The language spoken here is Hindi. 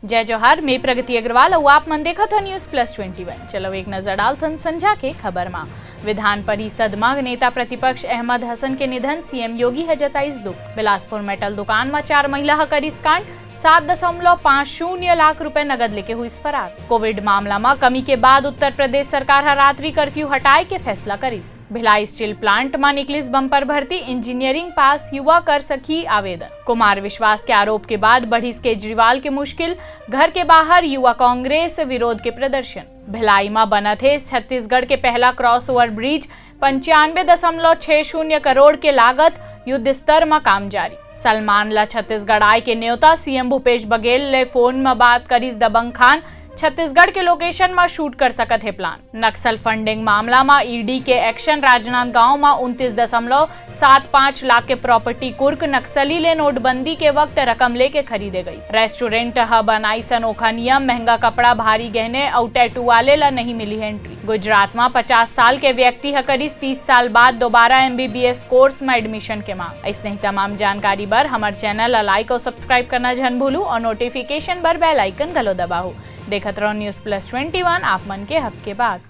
जय जोहार, मैं प्रगति अग्रवाल और आप मन देखत हो न्यूज प्लस 21। चलो एक नजर डालथन संझा के खबर में। विधान परिषद में नेता प्रतिपक्ष अहमद हसन के निधन सीएम योगी है जताईस दुख। बिलासपुर मेटल दुकान में 4 महिला करीस कांड, 7.50 लाख रुपए नगद लेके हुई फरार। कोविड मामला में कमी के बाद उत्तर प्रदेश सरकार रात्रि कर्फ्यू हटाए के फैसला करीस। भिलाई स्टील प्लांट में निकलिस बम्पर भर्ती, इंजीनियरिंग पास युवा कर सकी आवेदन। कुमार विश्वास के आरोप के बाद बढ़िस केजरीवाल के मुश्किल, घर के बाहर युवा कांग्रेस विरोध के प्रदर्शन। भिलाई में बना थे छत्तीसगढ़ के पहला क्रॉस ओवर ब्रिज, 95.60 करोड़ के लागत, युद्ध स्तर में काम जारी। सलमान ला छत्तीसगढ़ आय के न्योता, सीएम भूपेश बघेल ले फोन में बात करीस दबंग खान, छत्तीसगढ़ के लोकेशन में शूट कर सकत है प्लान। नक्सल फंडिंग मामला में ईडी के एक्शन, राजनांदगांव में 29.75 लाख के प्रॉपर्टी कुर्क, नक्सली ले नोटबंदी के वक्त रकम लेके खरीदे गई। रेस्टोरेंट बनाई अनोखा नियम, महंगा कपड़ा, भारी गहने और टैटू वाले ला नहीं मिली है एंट्री। गुजरात में 50 साल के व्यक्ति करीस 30 साल बाद दोबारा MBBS कोर्स में एडमिशन के मांग। ऐसे ही तमाम जानकारी बर हमारे चैनल लाइक और सब्सक्राइब करना जन भूलू और नोटिफिकेशन बर बेल आइकन गलो दबाओ। देखत रहो न्यूज प्लस 21, आप मन के हक के बात।